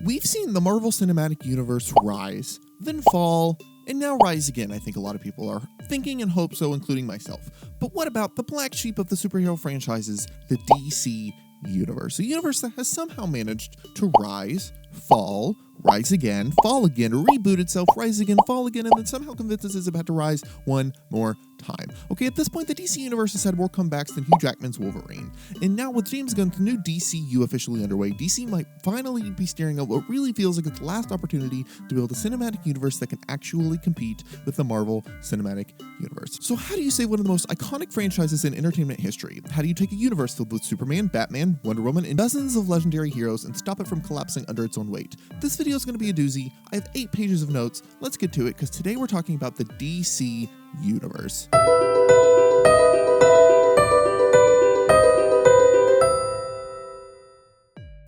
We've seen the Marvel Cinematic Universe rise, then fall, and now rise again, I think a lot of people are thinking and hope so, including myself. But what about the black sheep of the superhero franchises, the DC Universe? A universe that has somehow managed to rise, fall, rise again, fall again, reboot itself, rise again, fall again, and then somehow convinces us it's about to rise one more time. Okay, at this point, the DC Universe has had more comebacks than Hugh Jackman's Wolverine. And now with James Gunn's new DCU officially underway, DC might finally be staring at what really feels like its last opportunity to build a cinematic universe that can actually compete with the Marvel Cinematic Universe. So how do you save one of the most iconic franchises in entertainment history? How do you take a universe filled with Superman, Batman, Wonder Woman, and dozens of legendary heroes and stop it from collapsing under its own weight? This video is going to be a doozy. I have 8 pages of notes. Let's get to it, because today we're talking about the DC Universe.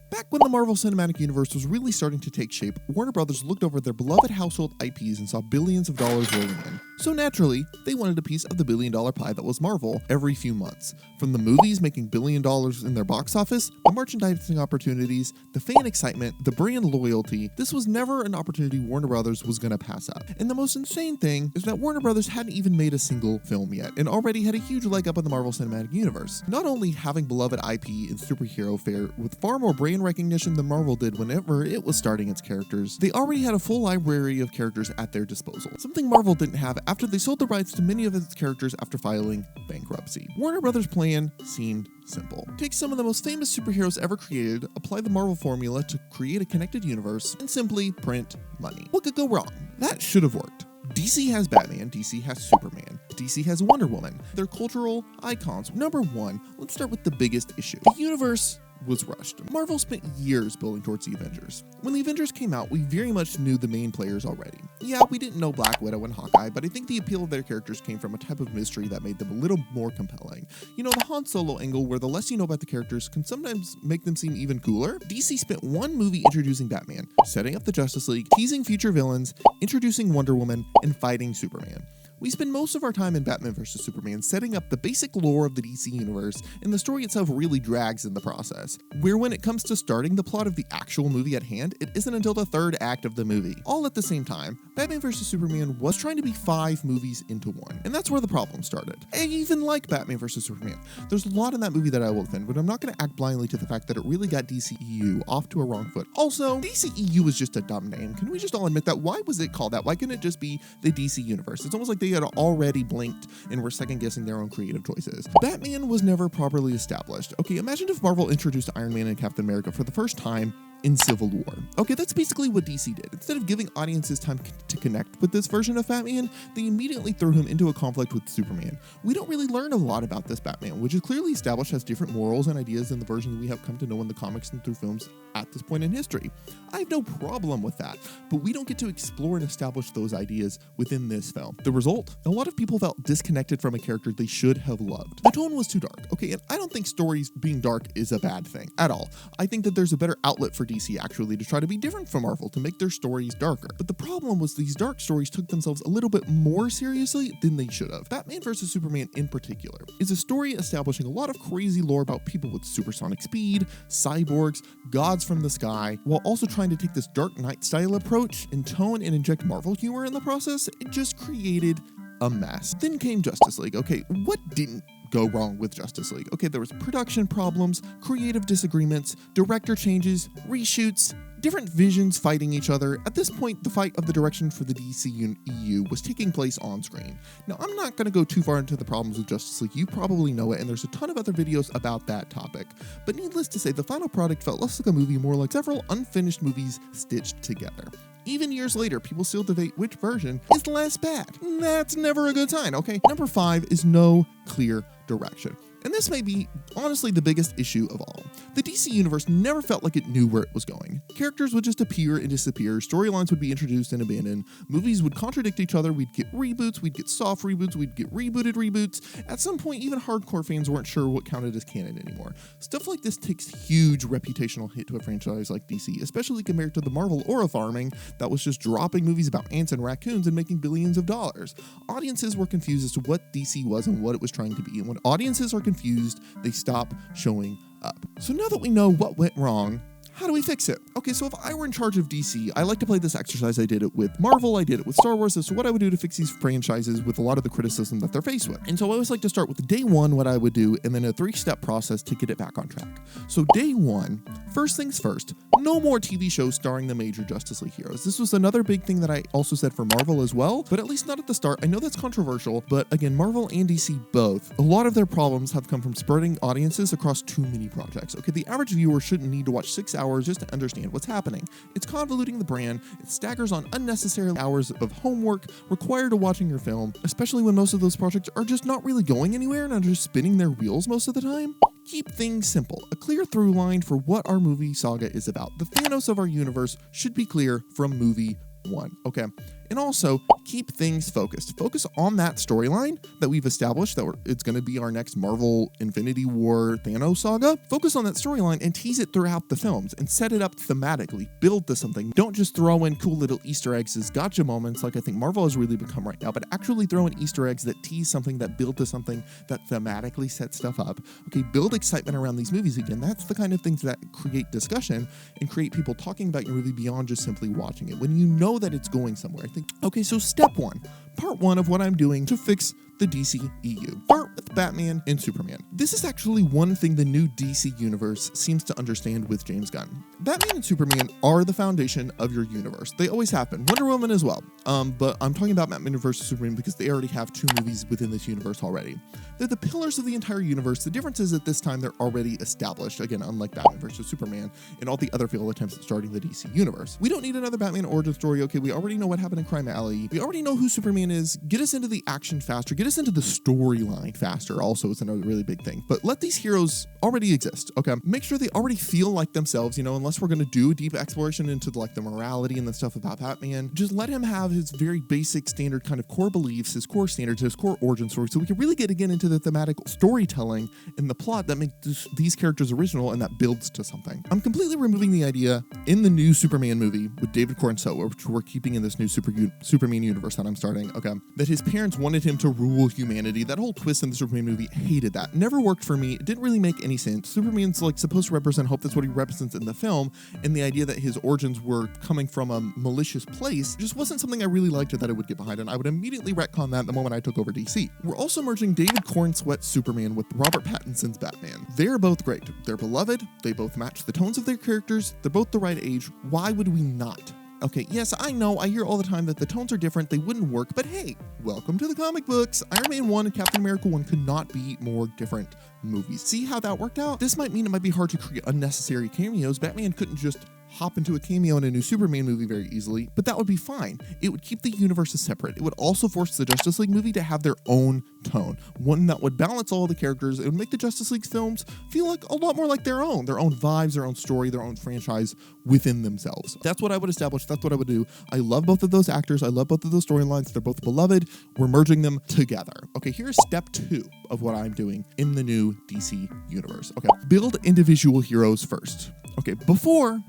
Back when the Marvel Cinematic Universe was really starting to take shape, Warner Brothers looked over their beloved household IPs and saw billions of dollars rolling in. So naturally, they wanted a piece of the billion-dollar pie that was Marvel every few months. From the movies making $1 billion in their box office, the merchandising opportunities, the fan excitement, the brand loyalty, this was never an opportunity Warner Brothers was going to pass up. And the most insane thing is that Warner Brothers hadn't even made a single film yet, and already had a huge leg up on the Marvel Cinematic Universe. Not only having beloved IP in superhero fare with far more brand recognition than Marvel did whenever it was starting its characters, they already had a full library of characters at their disposal, something Marvel didn't have after they sold the rights to many of its characters after filing bankruptcy. Warner Brothers' plan seemed simple. Take some of the most famous superheroes ever created, apply the Marvel formula to create a connected universe, and simply print money. What could go wrong? That should have worked. DC has Batman, DC has Superman, DC has Wonder Woman. They're cultural icons. Number one, let's start with the biggest issue. The universe was rushed. Marvel spent years building towards the Avengers. When the Avengers came out, we very much knew the main players already. Yeah, we didn't know Black Widow and Hawkeye, but I think the appeal of their characters came from a type of mystery that made them a little more compelling. You know, the Han Solo angle, where the less you know about the characters can sometimes make them seem even cooler. DC spent one movie introducing Batman, setting up the Justice League, teasing future villains, introducing Wonder Woman, and fighting Superman. We spend most of our time in Batman vs. Superman setting up the basic lore of the DC Universe, and the story itself really drags in the process. Where when it comes to starting the plot of the actual movie at hand, it isn't until the third act of the movie. All at the same time, Batman vs. Superman was trying to be 5 movies into one, and that's where the problem started. I even like Batman vs. Superman. There's a lot in that movie that I will defend, but I'm not going to act blindly to the fact that it really got DCEU off to a wrong foot. Also, DCEU was just a dumb name. Can we just all admit that? Why was it called that? Why couldn't it just be the DC Universe? It's almost like they had already blinked and were second-guessing their own creative choices. Batman was never properly established. Okay, imagine if Marvel introduced Iron Man and Captain America for the first time in Civil War. Okay, that's basically what DC did. Instead of giving audiences time to connect with this version of Batman, they immediately threw him into a conflict with Superman. We don't really learn a lot about this Batman, which is clearly established has different morals and ideas than the version we have come to know in the comics and through films at this point in history. I have no problem with that, but we don't get to explore and establish those ideas within this film. The result? A lot of people felt disconnected from a character they should have loved. The tone was too dark. Okay, and I don't think stories being dark is a bad thing at all. I think that there's a better outlet for DC actually to try to be different from Marvel, to make their stories darker. But the problem was these dark stories took themselves a little bit more seriously than they should have. Batman vs. Superman in particular is a story establishing a lot of crazy lore about people with supersonic speed, cyborgs, gods from the sky, while also trying to take this Dark Knight style approach and tone and inject Marvel humor in the process. It just created a mess. Then came Justice League. Okay, what didn't go wrong with Justice League? Okay, there was production problems, creative disagreements, director changes, reshoots, different visions fighting each other. At this point, the fight of the direction for the DCEU was taking place on screen. Now, I'm not going to go too far into the problems with Justice League. You probably know it, and there's a ton of other videos about that topic. But needless to say, the final product felt less like a movie, more like several unfinished movies stitched together. Even years later, people still debate which version is less bad. That's never a good sign, okay? Number 5 is no clear direction. And this may be, honestly, the biggest issue of all. The DC Universe never felt like it knew where it was going. Characters would just appear and disappear, storylines would be introduced and abandoned, movies would contradict each other, we'd get reboots, we'd get soft reboots, we'd get rebooted reboots. At some point, even hardcore fans weren't sure what counted as canon anymore. Stuff like this takes huge reputational hit to a franchise like DC, especially compared to the Marvel aura farming that was just dropping movies about ants and raccoons and making billions of dollars. Audiences were confused as to what DC was and what it was trying to be, and when audiences are confused, they stop showing up. So now that we know what went wrong, how do we fix it? Okay, so if I were in charge of DC, I like to play this exercise. I did it with Marvel, I did it with Star Wars, as to what I would do to fix these franchises with a lot of the criticism that they're faced with. And so I always like to start with day one, what I would do, and then a 3-step process to get it back on track. So day one, first things first, no more TV shows starring the major Justice League heroes. This was another big thing that I also said for Marvel as well, but at least not at the start. I know that's controversial, but again, Marvel and DC both, a lot of their problems have come from spreading audiences across too many projects. Okay, the average viewer shouldn't need to watch 6 hours just to understand what's happening. It's convoluting the brand, it staggers on unnecessary hours of homework required to watching your film, especially when most of those projects are just not really going anywhere and are just spinning their wheels most of the time. Keep things simple. A clear through line for what our movie saga is about. The Thanos of our universe should be clear from movie one, okay? And also, keep things focused. Focus on that storyline that we've established that it's going to be our next Marvel Infinity War Thanos saga. Focus on that storyline and tease it throughout the films and set it up thematically. Build to something. Don't just throw in cool little Easter eggs as gotcha moments like I think Marvel has really become right now, but actually throw in Easter eggs that tease something, that build to something, that thematically set stuff up. Okay, build excitement around these movies again. That's the kind of things that create discussion and create people talking about your movie beyond just simply watching it. When you know that it's going somewhere. Okay, so step one, part one of what I'm doing to fix the DC EU. Start with Batman and Superman. This is actually one thing the new DC universe seems to understand with James Gunn. Batman and Superman are the foundation of your universe. They always have been. Wonder Woman as well. But I'm talking about Batman versus Superman because they already have 2 movies within this universe already. They're the pillars of the entire universe. The difference is at this time they're already established, again, unlike Batman versus Superman and all the other failed attempts at starting the DC universe. We don't need another Batman origin story. Okay, we already know what happened in Crime Alley. We already know who Superman is. Get us into the action faster. Get us into the storyline faster. Also, it's another really big thing. But let these heroes already exist, okay? Make sure they already feel like themselves, unless we're going to do a deep exploration into the morality and the stuff about Batman. Just let him have his very basic standard kind of core beliefs, his core standards, his core origin story, so we can really get again into the thematic storytelling and the plot that makes these characters original and that builds to something. I'm completely removing the idea in the new Superman movie with David Cornsot, which we're keeping in this new Superman universe that I'm starting, okay, that his parents wanted him to rule humanity. That whole twist in the Superman movie, hated that. Never worked for me. It didn't really make any sense. Superman's supposed to represent hope. That's what he represents in the film. And the idea that his origins were coming from a malicious place just wasn't something I really liked or that I would get behind. And I would immediately retcon that the moment I took over DC. We're also merging David Cornswet's Superman with Robert Pattinson's Batman. They're both great. They're beloved. They both match the tones of their characters. They're both the right age. Why would we not? Okay, yes, I know, I hear all the time that the tones are different, they wouldn't work, but hey, welcome to the comic books. Iron Man 1 and Captain America 1 could not be more different movies. See how that worked out? This might mean it might be hard to create unnecessary cameos. Batman couldn't just hop into a cameo in a new Superman movie very easily, but that would be fine. It would keep the universes separate. It would also force the Justice League movie to have their own tone, one that would balance all the characters. It would make the Justice League films feel like a lot more like their own vibes, their own story, their own franchise within themselves. That's what I would establish. That's what I would do. I love both of those actors. I love both of those storylines. They're both beloved. We're merging them together. Okay, here's step 2 of what I'm doing in the new DC universe. Okay, build individual heroes first. Okay, before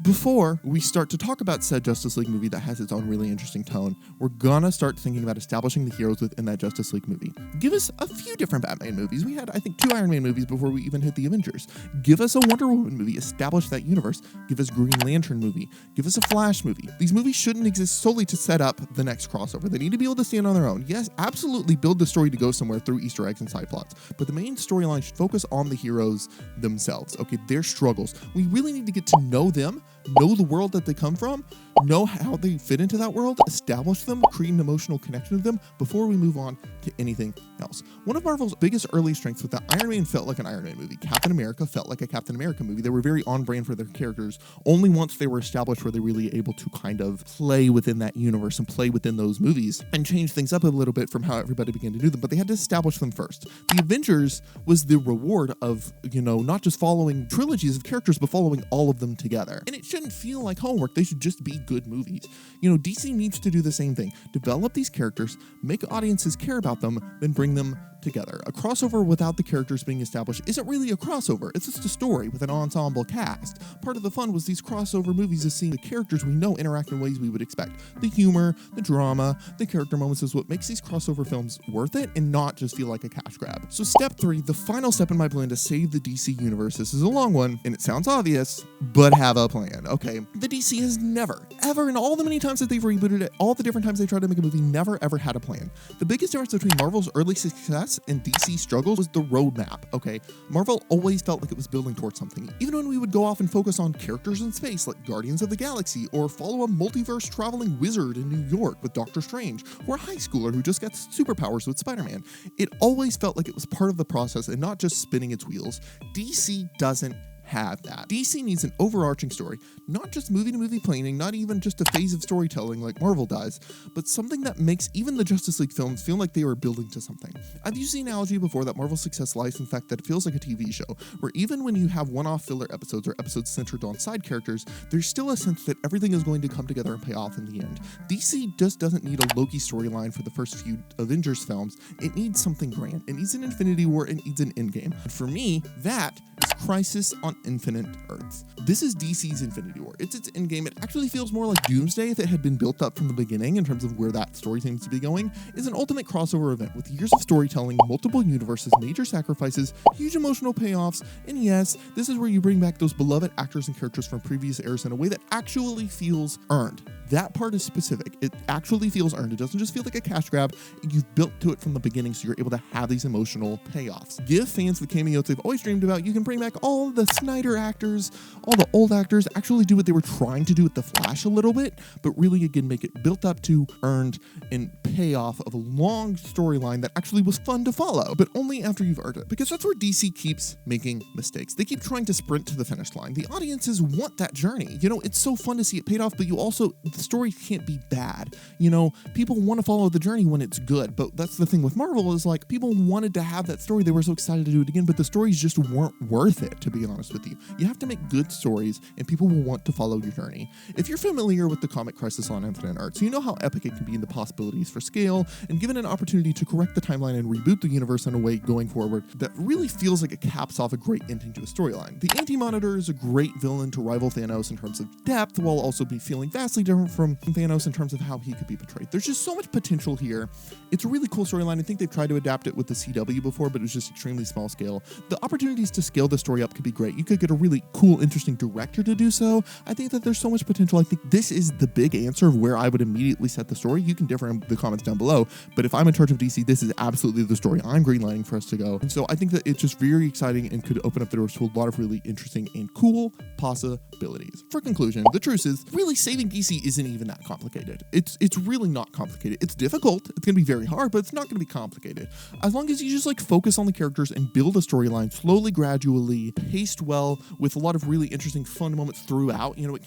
we start to talk about said Justice League movie that has its own really interesting tone, we're gonna start thinking about establishing the heroes within that Justice League movie. Give us a few different Batman movies. We had, I think, 2 Iron Man movies before we even hit the Avengers. Give us a Wonder Woman movie, establish that universe. Give us Green Lantern movie. Give us a Flash movie. These movies shouldn't exist solely to set up the next crossover. They need to be able to stand on their own. Yes, absolutely build the story to go somewhere through Easter eggs and side plots, but the main storyline should focus on the heroes themselves, okay, their struggles. We really need to get to know them, know the world that they come from, know how they fit into that world, establish them, create an emotional connection with them before we move on to anything else. One of Marvel's biggest early strengths was that Iron Man felt like an Iron Man movie. Captain America felt like a Captain America movie. They were very on brand for their characters. Only once they were established were they really able to kind of play within that universe and play within those movies and change things up a little bit from how everybody began to do them, but they had to establish them first. The Avengers was the reward of, not just following trilogies of characters, but following all of them together. And it shouldn't feel like homework. They should just be good movies. DC needs to do the same thing. Develop these characters, make audiences care about them, then bring them together. A crossover without the characters being established isn't really a crossover. It's just a story with an ensemble cast. Part of the fun was these crossover movies is seeing the characters we know interact in ways we would expect. The humor, the drama, the character moments is what makes these crossover films worth it and not just feel like a cash grab. So step 3, the final step in my plan to save the DC universe. This is a long one and it sounds obvious, but have a plan. okay? The DC has never, ever, in all the many times that they've rebooted it, all the different times they tried to make a movie, never ever had a plan. The biggest difference between Marvel's early success and DC's struggles was the roadmap, okay? Marvel always felt like it was building towards something, even when we would go off and focus on characters in space like Guardians of the Galaxy, or follow a multiverse traveling wizard in New York with Doctor Strange, or a high schooler who just gets superpowers with Spider-Man. It always felt like it was part of the process and not just spinning its wheels. DC doesn't have that. DC needs an overarching story, not just movie-to-movie planning, not even just a phase of storytelling like Marvel does, but something that makes even the Justice League films feel like they were building to something. I've used the analogy before that Marvel's success lies in the fact that it feels like a TV show, where even when you have one-off filler episodes or episodes centered on side characters, there's still a sense that everything is going to come together and pay off in the end. DC just doesn't need a Loki storyline for the first few Avengers films. It needs something grand. It needs an Infinity War. It needs an Endgame. And for me, that is Crisis on Infinite Earths. This is DC's Infinity War. It's its endgame. It actually feels more like Doomsday if it had been built up from the beginning in terms of where that story seems to be going. It's an ultimate crossover event with years of storytelling, multiple universes, major sacrifices, huge emotional payoffs, and yes, this is where you bring back those beloved actors and characters from previous eras in a way that actually feels earned. That part is specific. It actually feels earned. It doesn't just feel like a cash grab. You've built to it from the beginning, so you're able to have these emotional payoffs. Give fans the cameos they've always dreamed about. You can bring back all the Snyder actors, all the old actors, actually do what they were trying to do with The Flash a little bit, but really, again, make it built up to, earned, and payoff of a long storyline that actually was fun to follow, but only after you've earned it, because that's where DC keeps making mistakes. They keep trying to sprint to the finish line. The audiences want that journey. You know, it's so fun to see it paid off, but you also, the story can't be bad. You know, people want to follow the journey when it's good, but that's the thing with Marvel is like, people wanted to have that story. They were so excited to do it again, but the stories just weren't worth it, to be honest with you. You have to make good stories and people will want to follow your journey. If you're familiar with the comic Crisis on Infinite Earths, you know how epic it can be in the possibilities for scale, and given an opportunity to correct the timeline and reboot the universe in a way going forward that really feels like it caps off a great ending to a storyline. The Anti-Monitor is a great villain to rival Thanos in terms of depth, while also be feeling vastly different from Thanos in terms of how he could be portrayed. There's just so much potential here. It's a really cool storyline. I think they've tried to adapt it with the CW before, but it was just extremely small scale. The opportunities to scale the story up could be great. You could get a really cool, interesting director to do so. I think that there's so much potential. I think this is the big answer of where I would immediately set the story. You can differ in the comments down below, but if I'm in charge of DC, this is absolutely the story I'm greenlighting for us to go. And so I think that it's just very exciting and could open up the doors to a lot of really interesting and cool possibilities. For conclusion, the truth is, really saving DC isn't even that complicated. It's really not complicated. It's difficult. It's going to be very hard, but it's not going to be complicated. As long as you just like focus on the characters and build a storyline slowly, gradually, paced well, with a lot of really interesting, fun moments throughout. You know, it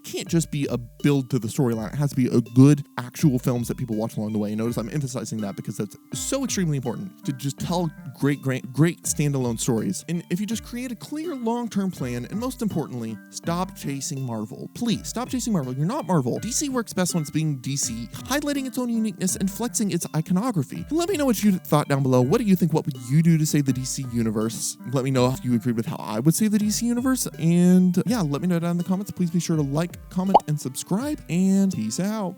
can't just be a build to the storyline. It has to be a good actual films that people watch along the way. Notice I'm emphasizing that because that's so extremely important to just tell great standalone stories. And if you just create a clear long-term plan, and most importantly, stop chasing Marvel. Please stop chasing Marvel. You're not Marvel. DC works best when it's being DC, highlighting its own uniqueness and flexing its iconography. Let me know what you thought down below. What do you think? What would you do to save the DC universe? Let me know if you agree with how I would save the DC universe. And yeah, let me know down in the comments. Please be sure to like, comment, and subscribe. And peace out.